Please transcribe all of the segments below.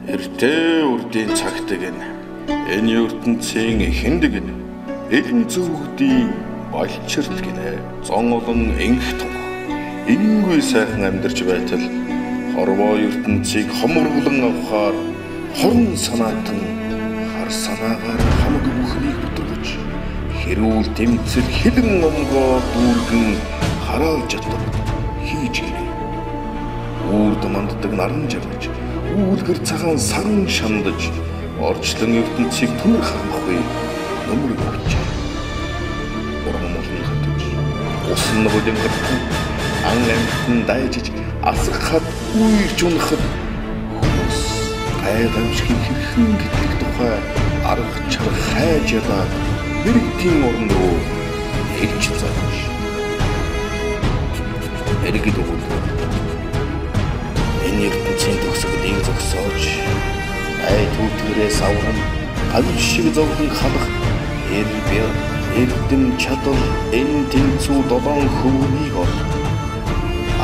Эртээ үрдийн цагтаг энэ ертөнцийн эхэндэг элен зүгдийн балчирт гинэ. Зон олон инх том ингүй сайхан амьдарч байтал хорвоо ертөнцийг хомруулан авахаар хорн санаатан хар санаагаар хамаг бүхнийг бүтргэж хэрүүл тэмцэл хилэн омгоо дүүргэн хараалж ятдаг хийж гинэ. Үрд манддаг наран жаргаж үүлгэр цагаан саран шандаж орчлон ертөнцийг түр хангахгүй нөмөр өгч уран молон хатж усан болон гэртэн ан амтан дайжиж асгахад үерч унахад хүмүүс гайхамшигын хэрхэн гэдэг тухай арга чарга хайж ядаад мэрэгтийн орон руу хэлж зааж эргэд өгөл энэ ертөнцийн төгсгөлийг зогсоож ай түүтгэрээс аврам аль шиг зовлон халах эрдэм чадвар энэ тэнцүү долоон хөвнийг ол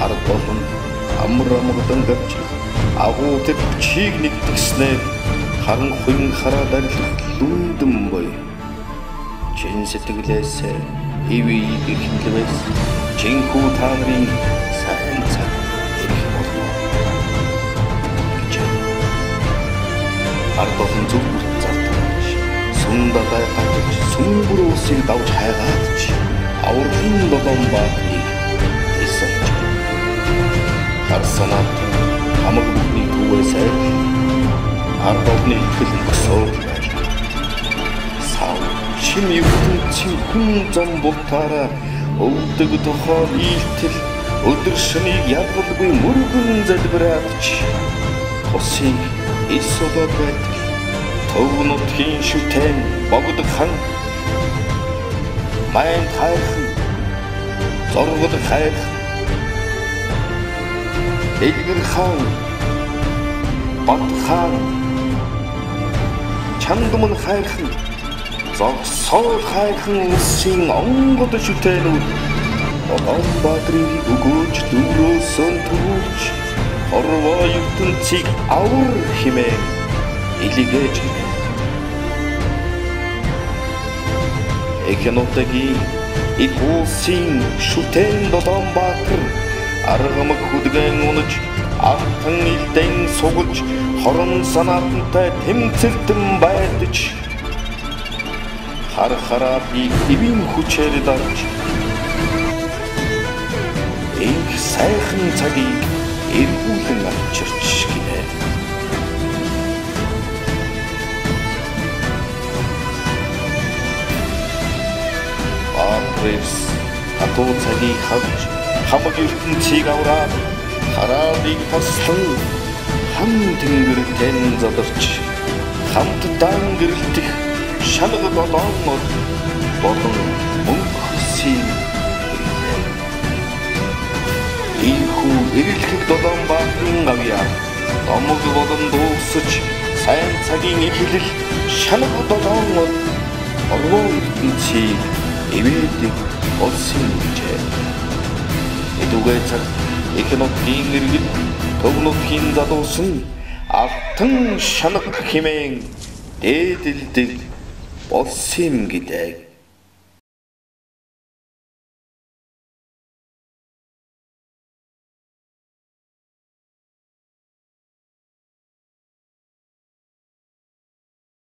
ард болон амар амгадан гавч агуу төвчийг нэгтгэснээр харанхуйн хараад арилах лүндэн бой чин сэтгэлээс ивийг ихлэвэс чинхүү та нарын сайн цаг ард болон зүгт зардагч сундагай гатж сүмбэр усыг давж хайгаад ч авралын долоон баатыг эсэлж хар санаат хамаг бүхний түүээс ард болны ихэл өсөөр байж сав шим ертөнцийн хүн зам бултаараа өвдөг тухай ийтэл өдөр шөнийг ядгалгүй мөргөн залбираач хосыг эсодод байтал төв нутгийн шүтэн богд хан майн хайрхан зоргод хайрхан элгэр хан бат хан чангамн хайрхан зогсоор хайрхан улсын онгод шүтэнүүд Улаанбаатарыг өгөөж дөрөөсөн төрүүлж хорвоо ертөнцийг авар хэмээн илгээж Экономикийн их улсын шүтэн Улаанбаатар аргамаг хүдгэн унаж амтан илдэн сугалж хорон санаатантай тэмцэлтэн байдж хар хараапыг ивэн хүчээр дарж инх сайхан цагийг эргүүлэн авчирч гинэ. Баатрис атуу цагийг хавж хамаг ертөнцийг авраад хараалыг таслан хам тэнгэртэн задарч хамтдаа гэрэлтэх шалга долоон болон мөнх хүсийн Ийхүү эрэлхэг Улаанбаатарын авьяа домог болон дуусаж сайн цагийн эхлэл шалга долоон орвоо ертөнцийг ивэдэг олсон гэжээ. Эдүгээ цаг экономикийн иргэн төв нутгийн задуусан алтан шанаг хэмээн дээдэлдэг болсон гэдэг.